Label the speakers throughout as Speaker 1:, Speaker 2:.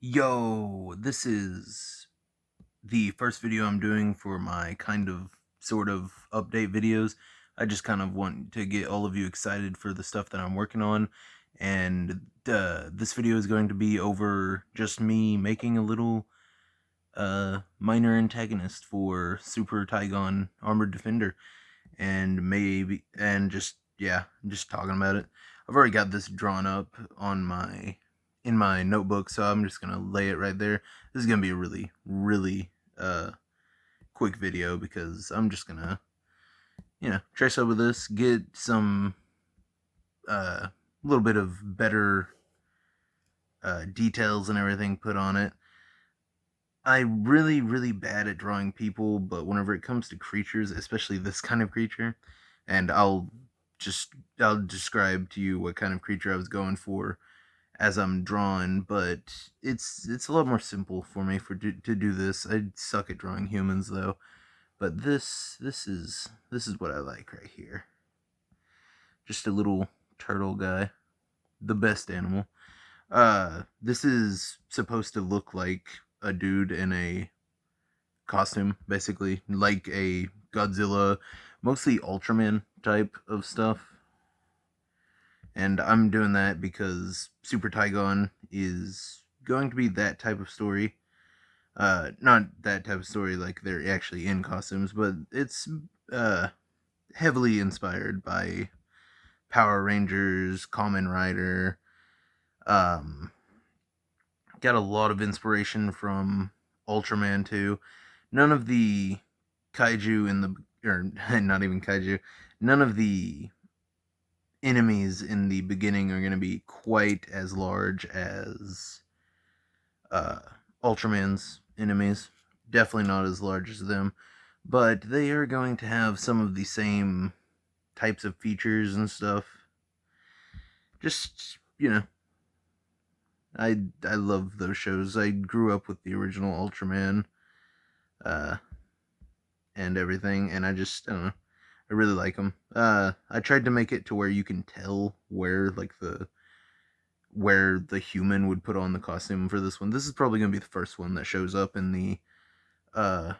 Speaker 1: Yo, this is the first video I'm doing for my sort of update videos. I just kind of want to get all of you excited for the stuff that I'm working on, and this video is going to be over just me making a little minor antagonist for Super Taigahn Armored Defender, and just talking about it. I've already got this drawn up on my in my notebook, so I'm just gonna lay it right there. This is gonna be a really quick video because I'm just gonna trace over this, get some little bit of better details and everything put on it. I'm really bad at drawing people, but whenever it comes to creatures, especially this kind of creature, and I'll describe to you what kind of creature I was going for as I'm drawing, but it's a lot more simple for me to do this. I suck at drawing humans though, but this is what I like right here. Just a little turtle guy, the best animal. This is supposed to look like a dude in a costume, basically, like a Godzilla, mostly Ultraman type of stuff. And I'm doing that because Super Taigahn is going to be that type of story. Not that type of story like they're actually in costumes, but it's heavily inspired by Power Rangers, Kamen Rider. Um, got a lot of inspiration from Ultraman too. None of the kaiju in the or not even kaiju. None of the enemies in the beginning are going to be quite as large as uh, Ultraman's enemies. Definitely not as large as them, but they are going to have some of the same types of features and stuff. Just I love those shows. I grew up with the original Ultraman, uh, and everything, and I don't know. I really like them. I tried to make it to where you can tell where the human would put on the costume for this one. This is probably gonna be the first one that shows up in the uh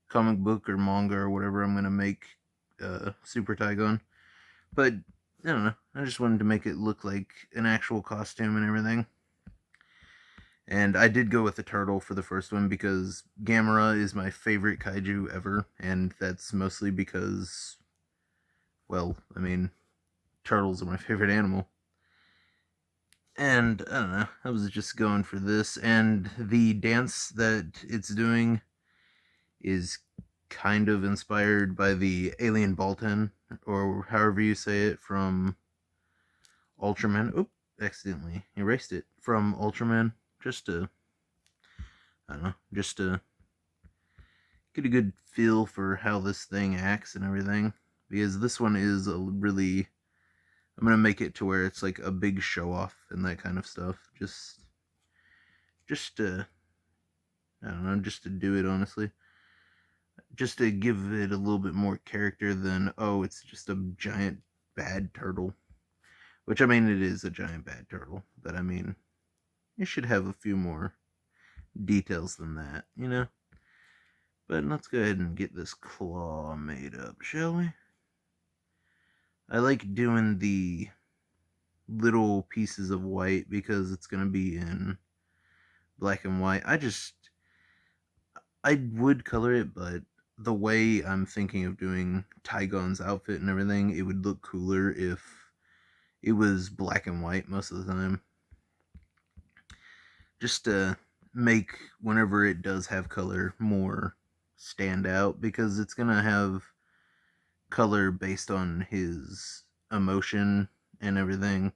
Speaker 1: comic book or manga or whatever I'm gonna make Super Taigahn. But I don't know. I just wanted to make it look like an actual costume and everything. And I did go with the turtle for the first one because Gamera is my favorite kaiju ever, and that's mostly because, well, I mean, turtles are my favorite animal. And I don't know, I was just going for this, and the dance that it's doing is kind of inspired by the alien Baltan, or however you say it, from Ultraman. Oop, accidentally erased it. From Ultraman, just to, I don't know, just to get a good feel for how this thing acts and everything. Because this one is I'm gonna make it to where it's like a big show off and that kind of stuff. Just to, I don't know, just to do it honestly. Just to give it a little bit more character than, oh, it's just a giant bad turtle. Which, I mean, it is a giant bad turtle, but I mean, it should have a few more details than that, you know? But let's go ahead and get this claw made up, shall we? I like doing the little pieces of white because it's going to be in black and white. I would color it, but the way I'm thinking of doing Taigahn's outfit and everything, it would look cooler if it was black and white most of the time. Just to make whenever it does have color more stand out, because it's gonna have color based on his emotion and everything.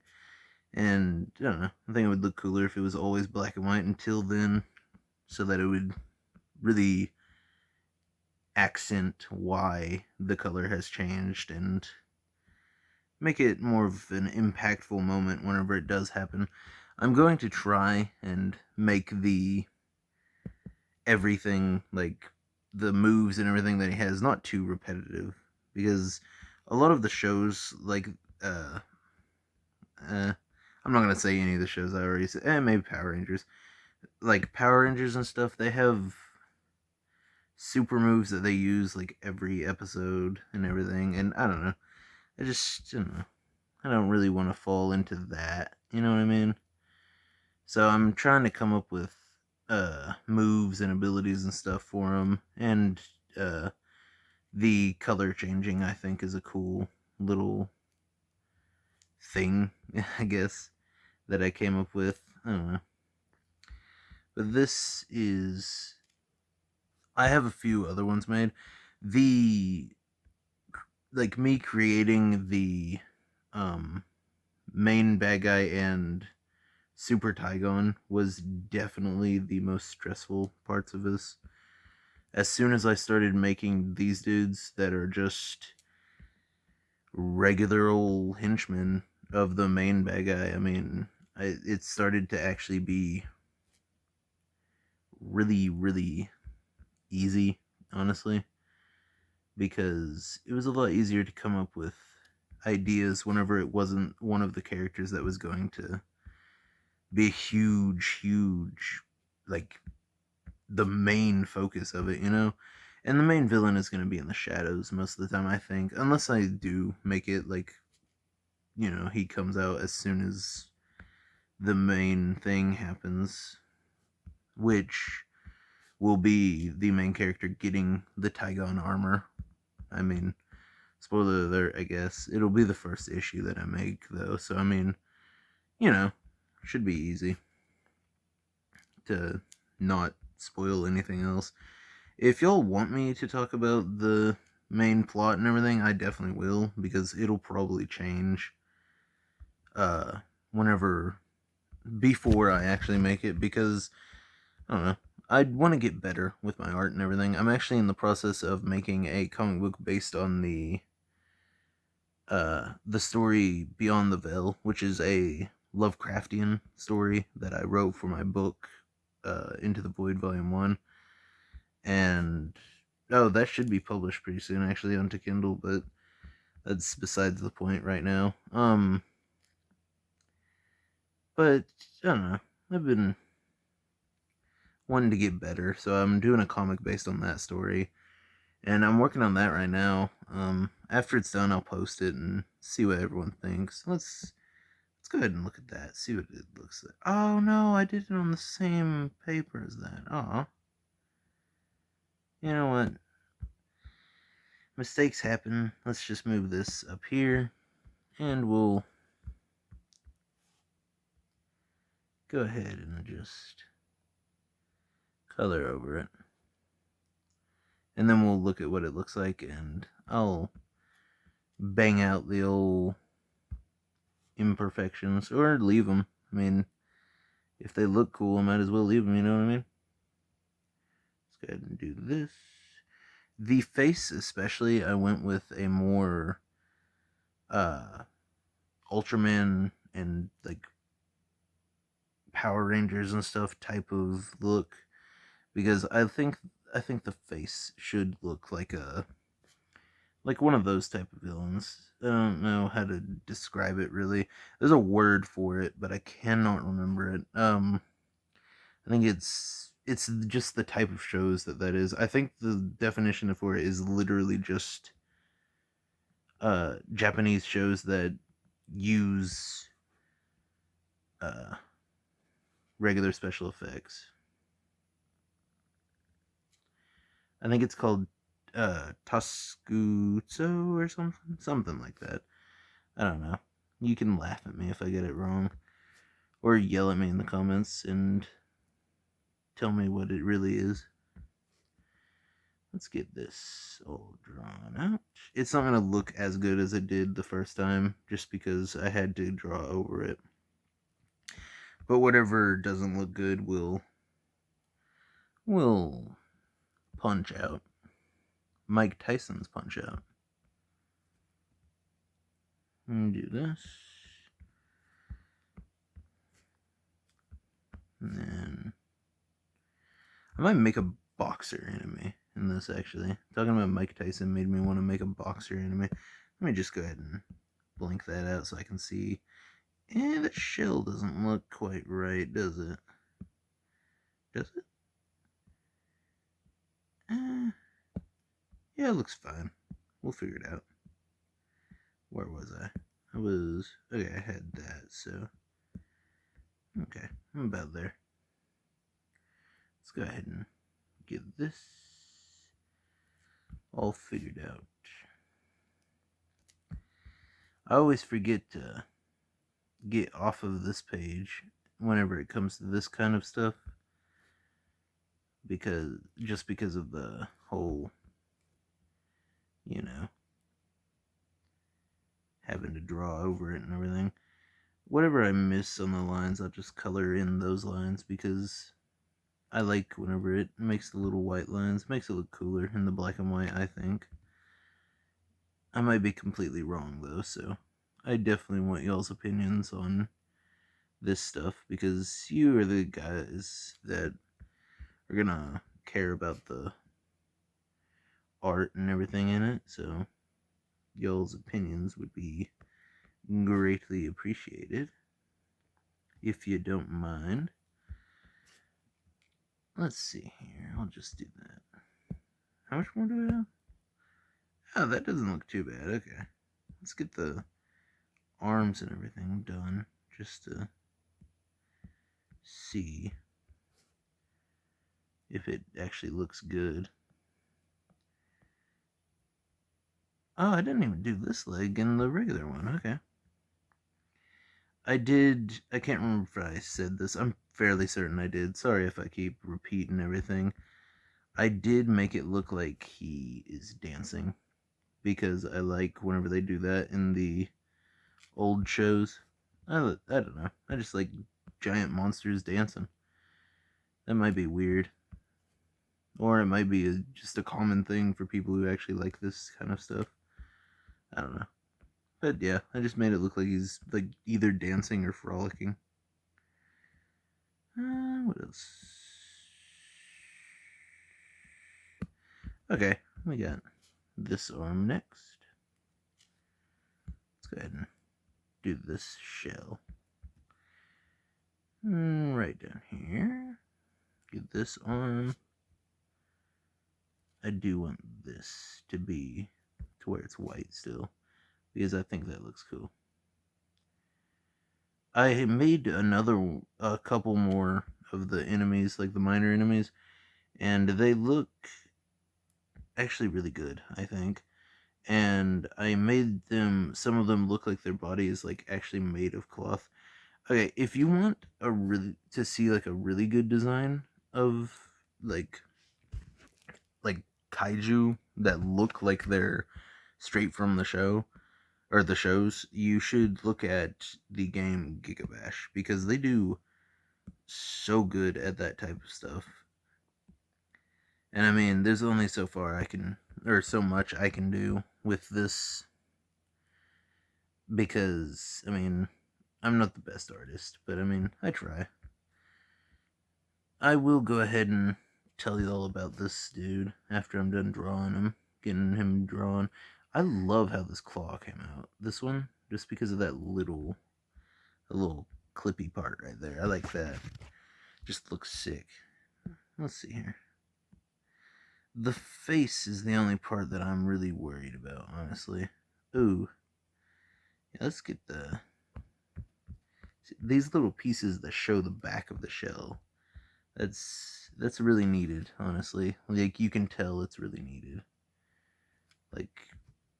Speaker 1: And I don't know, I think it would look cooler if it was always black and white until then, so that it would really accent why the color has changed and make it more of an impactful moment whenever it does happen. I'm going to try and make the everything, like the moves and everything that he has, not too repetitive, because a lot of the shows, like I'm not gonna say any of the shows I already said, maybe Power Rangers, like Power Rangers and stuff, they have super moves that they use like every episode and everything. And I don't know. I don't know. I don't really want to fall into that. You know what I mean? So I'm trying to come up with moves and abilities and stuff for them, and uh the color changing I think is a cool little thing, I guess, that I came up with. I don't know. But this is, I have a few other ones made. The like me creating the um main bad guy and Super Taigahn was definitely the most stressful parts of this. As soon as I started making these dudes that are just regular old henchmen of the main bad guy, I mean, it started to actually be really, really easy, honestly, because it was a lot easier to come up with ideas whenever it wasn't one of the characters that was going to be a huge, huge, like, the main focus of it, you know? And the main villain is going to be in the shadows most of the time, I think, unless I do make it like, he comes out as soon as the main thing happens, which will be the main character getting the Taigahn armor. I mean, spoiler alert, I guess. It'll be the first issue that I make, though, so I mean, should be easy to not spoil anything else. If y'all want me to talk about the main plot and everything, I definitely will, because it'll probably change whenever, before I actually make it, because I don't know. I'd want to get better with my art and everything. I'm actually in the process of making a comic book based on the story Beyond the Veil, which is a Lovecraftian story that I wrote for my book, Into the Void Volume 1. And oh, that should be published pretty soon actually onto Kindle, but that's besides the point right now. But I don't know. I've been wanting to get better, so I'm doing a comic based on that story, and I'm working on that right now. After it's done, I'll post it and see what everyone thinks. Let's go ahead and look at that. See what it looks like. Oh no, I did it on the same paper as that. Oh, you know what? Mistakes happen. Let's just move this up here, and we'll go ahead and just color over it. And then we'll look at what it looks like, and I'll bang out the old imperfections, or leave them. I mean, if they look cool, I might as well leave them, you know what I mean? Let's go ahead and do this. The face, especially, I went with a more Ultraman and like Power Rangers and stuff type of look, because I think the face should look like one of those type of villains. I don't know how to describe it really. There's a word for it, but I cannot remember it. I think it's just the type of shows that is. I think the definition for it is literally just Japanese shows that use uh regular special effects. I think it's called Toskutsu or something like that. I don't know. You can laugh at me if I get it wrong, or yell at me in the comments and tell me what it really is. Let's get this all drawn out. It's not going to look as good as it did the first time, just because I had to draw over it. But whatever doesn't look good will punch out. Mike Tyson's punch out. Do this. And then I might make a boxer anime in this, actually. Talking about Mike Tyson made me want to make a boxer anime. Let me just go ahead and blink that out so I can see. The shell doesn't look quite right, does it? Does it? Yeah, it looks fine. We'll figure it out. Where was I? Okay, I had that, so. Okay, I'm about there. Let's go ahead and get this all figured out. I always forget to get off of this page whenever it comes to this kind of stuff, because of the whole, you know, having to draw over it and everything. Whatever I miss on the lines, I'll just color in those lines, because I like whenever it makes the little white lines. It makes it look cooler in the black and white, I think. I might be completely wrong, though, so I definitely want y'all's opinions on this stuff, because you are the guys that are gonna care about the art and everything in it, so y'all's opinions would be greatly appreciated, if you don't mind. Let's see here, I'll just do that. How much more do I have? Oh, that doesn't look too bad. Okay, let's get the arms and everything done, just to see if it actually looks good. Oh, I didn't even do this leg in the regular one. Okay. I can't remember if I said this. I'm fairly certain I did. Sorry if I keep repeating everything. I did make it look like he is dancing, because I like whenever they do that in the old shows. I don't know. I just like giant monsters dancing. That might be weird. Or it might be just a common thing for people who actually like this kind of stuff. I don't know. But yeah, I just made it look like he's like either dancing or frolicking. What else? Okay, we got this arm next. Let's go ahead and do this shell. Right down here. Get this arm. I do want this to be to where it's white still, because I think that looks cool. I made a couple more of the enemies, like the minor enemies, and they look actually really good, I think. And I made some of them look like their body is like actually made of cloth. Okay, if you want to see like a really good design of like like kaiju that look like they're straight from the show or the shows, you should look at the game Gigabash, because they do so good at that type of stuff. And I mean, there's only so far I can, or so much I can do with this, because I mean, I'm not the best artist, but I mean, I try. I will go ahead and tell you all about this dude after I'm done drawing him, getting him drawn. I love how this claw came out. This one, just because of that little clippy part right there. I like that. Just looks sick. Let's see here. The face is the only part that I'm really worried about, honestly. Ooh. Yeah, let's get these little pieces that show the back of the shell. That's really needed, honestly. Like, you can tell it's really needed. Like,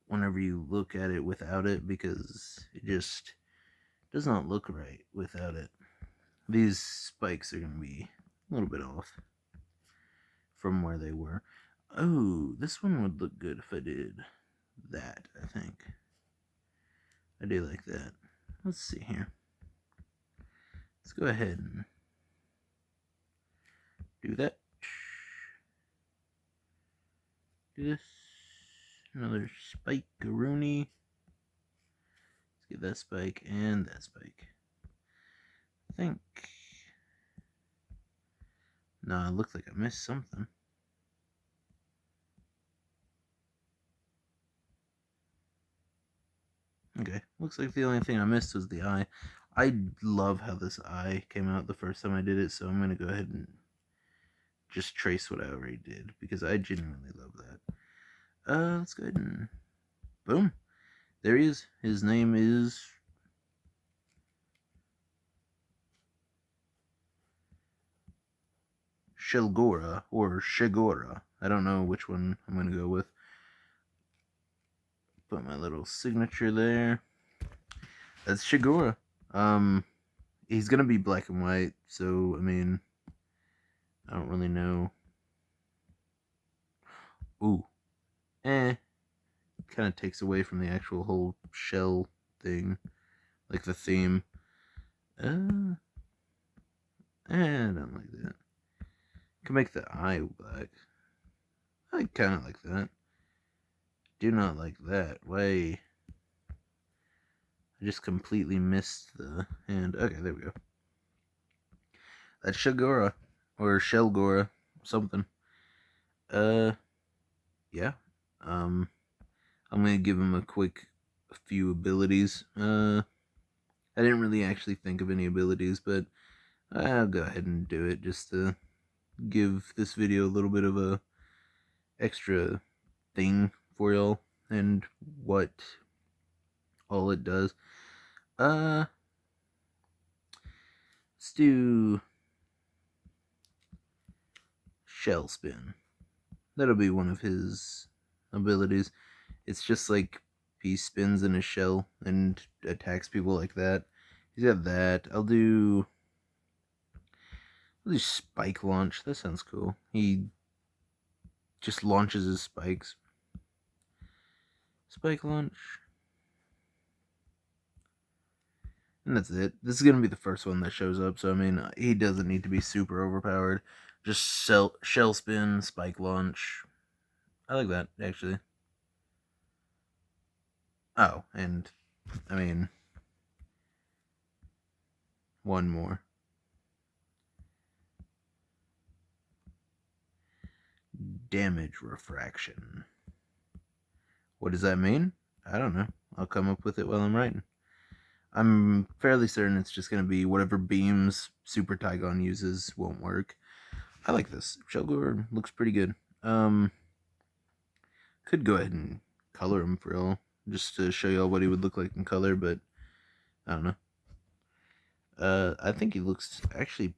Speaker 1: whenever you look at it without it, because it just does not look right without it. These spikes are going to be a little bit off from where they were. Oh, this one would look good if I did that, I think. I do like that. Let's see here. Let's go ahead and do that. Do this. Another spike Rooney. Let's get that spike and that spike. I think. No, it looks like I missed something. Okay, looks like the only thing I missed was the eye. I love how this eye came out the first time I did it, so I'm going to go ahead and just trace what I already did because I genuinely love that. Let's go ahead and boom. There he is. His name is Shelgora or Shigora. I don't know which one I'm gonna go with. Put my little signature there. That's Shigora. Um, he's gonna be black and white, so I mean, I don't really know. Ooh, kind of takes away from the actual whole shell thing, like the theme. I don't like that. Can make the eye black. I kind of like that. Do not like that. Why? I just completely missed the hand. Okay, there we go. That's Shagora. Or Shelgora. Something. Yeah. I'm gonna give him a quick few abilities. I didn't really actually think of any abilities, but I'll go ahead and do it just to give this video a little bit of a extra thing for y'all and what all it does. Let's do Shell Spin. That'll be one of his abilities. It's just like he spins in a shell and attacks people like that. He's got that. I'll do Spike Launch. That sounds cool. He just launches his spikes. Spike Launch. And that's it. This is going to be the first one that shows up, so I mean, he doesn't need to be super overpowered. Just Shell Spin, Spike Launch. I like that, actually. Oh, and, I mean, one more. Damage Refraction. What does that mean? I don't know. I'll come up with it while I'm writing. I'm fairly certain it's just going to be whatever beams Super Taigahn uses won't work. I like this. Shelgor looks pretty good. Could go ahead and color him for y'all, just to show y'all what he would look like in color, but I don't know. I think he looks actually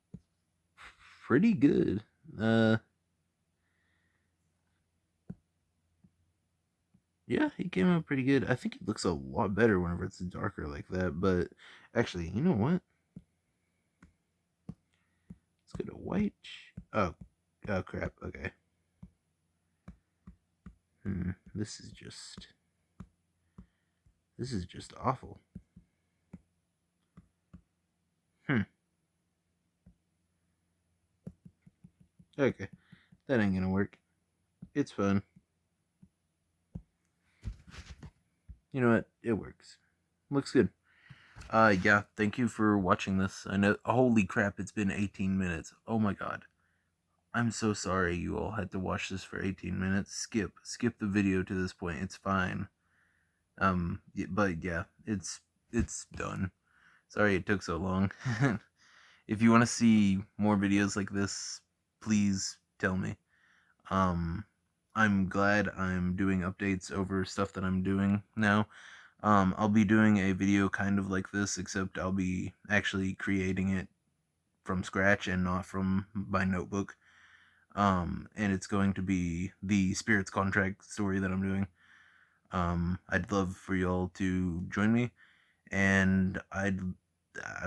Speaker 1: pretty good. Yeah, he came out pretty good. I think he looks a lot better whenever it's darker like that, but actually, you know what? Let's go to white. Oh crap, okay. This is just awful. Okay, that ain't gonna work. It's fun. You know what? It works. Looks good. Yeah, thank you for watching this. I know, holy crap, it's been 18 minutes. Oh my god. I'm so sorry you all had to watch this for 18 minutes. Skip the video to this point. It's fine. But yeah, it's done. Sorry it took so long. If you want to see more videos like this, please tell me. I'm glad I'm doing updates over stuff that I'm doing now. I'll be doing a video kind of like this, except I'll be actually creating it from scratch and not from my notebook. And it's going to be the Spirits Contract story that I'm doing. I'd love for y'all to join me, and I don't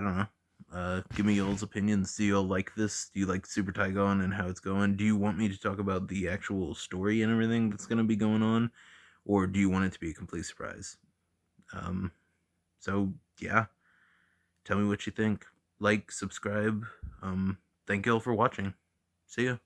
Speaker 1: know, give me y'all's opinions. Do y'all like this? Do you like Super Taigahn and how it's going? Do you want me to talk about the actual story and everything that's going to be going on? Or do you want it to be a complete surprise? So yeah, tell me what you think. Like, subscribe. Thank y'all for watching. See ya.